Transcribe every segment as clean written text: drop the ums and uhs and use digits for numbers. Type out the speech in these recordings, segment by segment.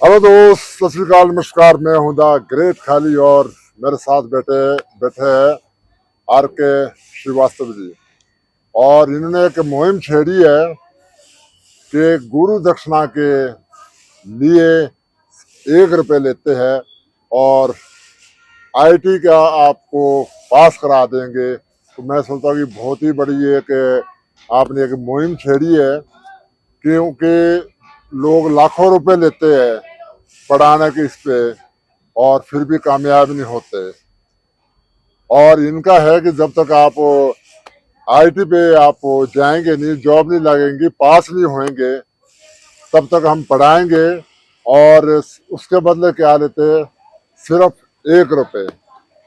Hello दोस्त, सत श्री अकाल, नमस्कार। मैं हूं द ग्रेट खाली और मेरे साथ बैठे बैठे हैं आर के श्रीवास्तव जी। और इन्होंने एक मुहिम छेड़ी है कि गुरु दक्षिणा के लिए 1 रुपये लेते हैं और आईटी का आपको पास करा देंगे। तो मैं सोचता हूँ कि बहुत ही बड़ी एक आपने एक मुहिम छेड़ी है, क्योंकि लोग लाखों रुपए लेते हैं पढ़ाने के इस पे और फिर भी कामयाब नहीं होते। और इनका है कि जब तक आप आईटी पे आप जाएंगे नहीं, जॉब नहीं लगेंगी, पास नहीं होंगे, तब तक हम पढ़ाएंगे। और उसके बदले क्या लेते हैं? सिर्फ 1 रुपये।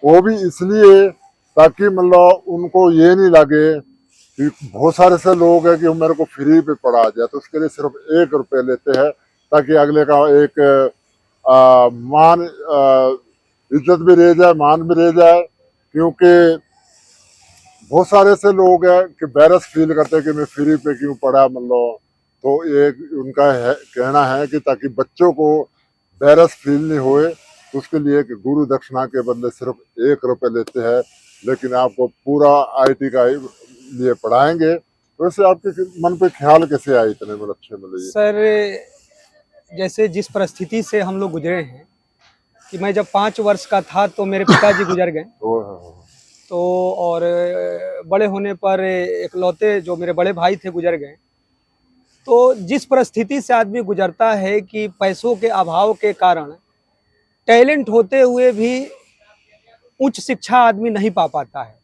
वो भी इसलिए ताकि मतलब उनको ये नहीं लगे कि बहुत सारे से लोग हैं कि मेरे को फ्री पे पढ़ा जाए, तो उसके लिए सिर्फ 1 रुपये लेते हैं, ताकि अगले का एक मान इज्जत भी रह जाए, मान भी रह जाए। क्योंकि बहुत सारे से लोग हैं कि बैरस फील करते हैं कि मैं फ्री पे क्यों पढ़ा, मतलब। तो एक उनका है कहना है कि ताकि बच्चों को बैरस फील नहीं होए, तो उसके लिए कि गुरु दक्षिणा के बदले सिर्फ 1 रुपये लेते हैं, लेकिन आपको पूरा आईटी का लिए पढ़ाएंगे। वैसे आपके मन पे ख्याल कैसे आए इतने मतलब अच्छे मतलब ये? सर, जैसे जिस परिस्थिति से हम लोग गुजरे हैं कि मैं जब 5 वर्ष का था तो मेरे पिताजी गुजर गए। तो और बड़े होने पर इकलौते जो मेरे बड़े भाई थे गुजर गए। तो जिस परिस्थिति से आदमी गुजरता है कि पैसों के अभाव के कारण टैलेंट होते हुए भी उच्च शिक्षा आदमी नहीं पा पाता है।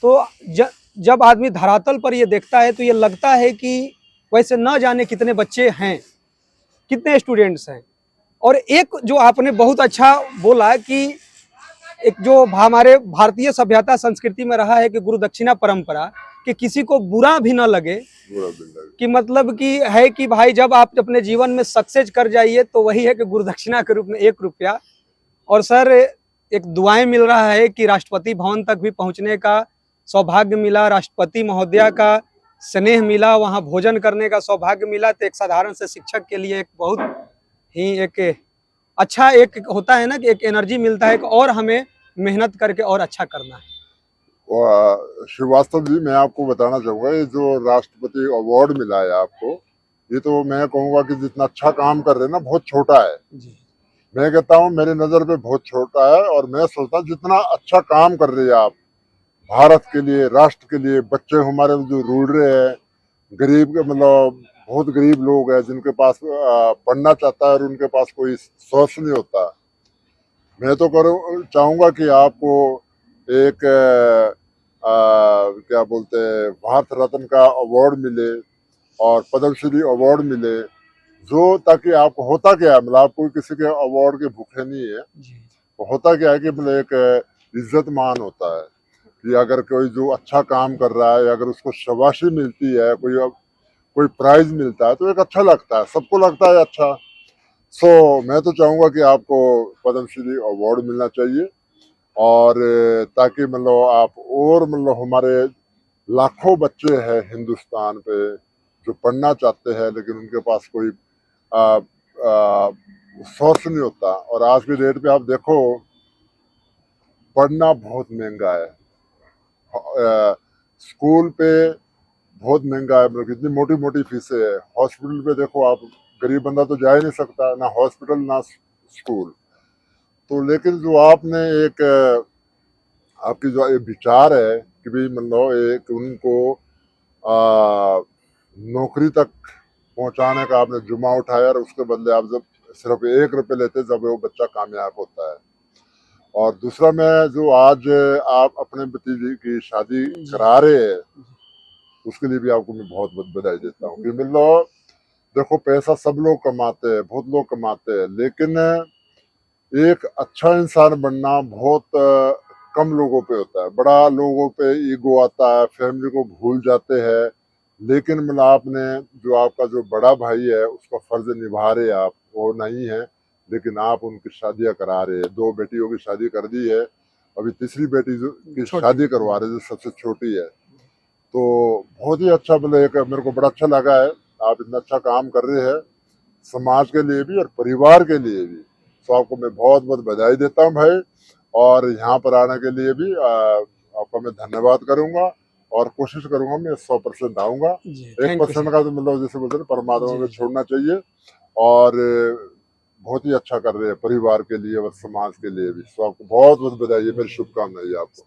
तो जब आदमी धरातल पर ये देखता है तो ये लगता है कि वैसे न जाने कितने बच्चे हैं, कितने स्टूडेंट्स हैं। और एक जो आपने बहुत अच्छा बोला कि एक जो हमारे भारतीय सभ्यता संस्कृति में रहा है कि गुरु दक्षिणा परंपरा, कि किसी को बुरा भी ना लगे, कि मतलब कि है कि भाई जब आप अपने जीवन में सक्सेस कर जाइए तो वही है कि गुरु दक्षिणा के रूप में 1 रुपया। और सर, एक दुआएं मिल रहा है कि राष्ट्रपति भवन तक भी पहुंचने का सौभाग्य मिला, राष्ट्रपति महोदया का स्नेह मिला, वहां भोजन करने का सौभाग्य मिला। तो एक साधारण से शिक्षक के लिए एक बहुत ही एक अच्छा एक होता है ना कि एक एनर्जी मिलता है कि और हमें मेहनत करके और अच्छा करना है। श्रीवास्तव जी, मैं आपको बताना चाहूंगा, ये जो राष्ट्रपति अवार्ड मिला है आपको, ये तो मैं कहूंगा कि जितना अच्छा काम कर रहे हैं ना, बहुत छोटा है जी। मैं कहता हूँ मेरी नजर पे बहुत छोटा है। और मैं सोचता हूँ जितना अच्छा काम कर रहे हैं आप भारत के लिए, राष्ट्र के लिए, बच्चे हमारे जो रूढ़ रहे हैं, गरीब के मतलब बहुत गरीब लोग हैं जिनके पास पढ़ना चाहता है और उनके पास कोई सोर्स नहीं होता। मैं तो चाहूंगा कि आपको एक क्या बोलते हैं, भारत रत्न का अवार्ड मिले और पद्मश्री अवार्ड मिले, जो ताकि आपको होता क्या है, मतलब आप कोई किसी के अवार्ड के भूखे नहीं है। तो होता क्या है कि मतलब एक इज्जत मान होता है कि अगर कोई जो अच्छा काम कर रहा है, अगर उसको शाबाशी मिलती है, कोई प्राइज मिलता है, तो एक अच्छा लगता है, सबको लगता है अच्छा। सो मैं तो चाहूंगा कि आपको पद्मश्री अवार्ड मिलना चाहिए, और ताकि मतलब आप और मतलब हमारे लाखों बच्चे हैं हिंदुस्तान पे जो पढ़ना चाहते हैं, लेकिन उनके पास कोई सोर्स नहीं होता। और आज की डेट पे आप देखो, पढ़ना बहुत महंगा है। स्कूल पे बहुत महंगा है, मतलब इतनी मोटी मोटी फीसें है। हॉस्पिटल पे देखो आप, गरीब बंदा तो जा ही नहीं सकता, ना हॉस्पिटल ना स्कूल। तो लेकिन जो आपने एक आपकी जो ये विचार है कि भाई मतलब एक उनको नौकरी तक पहुंचाने का आपने जुम्मा उठाया, और उसके बदले आप जब सिर्फ 1 रुपये लेते जब वो बच्चा कामयाब होता है। और दूसरा, मैं जो आज आप अपने भतीजे की शादी करा रहे हैं, उसके लिए भी आपको मैं बहुत बहुत बधाई देता हूँ। कि मतलब देखो, पैसा सब लोग कमाते हैं, बहुत लोग कमाते हैं, लेकिन एक अच्छा इंसान बनना बहुत कम लोगों पे होता है। बड़ा लोगों पे ईगो आता है, फैमिली को भूल जाते हैं। लेकिन मतलब आपने जो आपका जो बड़ा भाई है उसका फर्ज निभा रहे आप, वो नहीं है, लेकिन आप उनकी शादियां करा रहे हैं। 2 बेटियों की शादी कर दी है, अभी तीसरी बेटी की शादी करवा रहे हैं, जो सबसे छोटी है। तो बहुत ही अच्छा, मतलब एक मेरे को बड़ा अच्छा लगा है, आप इतना अच्छा काम कर रहे हैं। समाज के लिए भी और परिवार के लिए भी। तो आपको मैं बहुत बहुत बधाई देता हूँ भाई, और यहाँ पर आने के लिए भी आपका मैं धन्यवाद करूंगा, और कोशिश करूंगा मैं 100% आऊंगा। जी, 1% का तो मतलब जैसे बोलते हैं परमात्मा में जी। छोड़ना चाहिए, और बहुत ही अच्छा कर रहे हैं परिवार के लिए और समाज के लिए भी। तो आपको बहुत बहुत बधाई है, मेरी शुभकामनाएं आपको।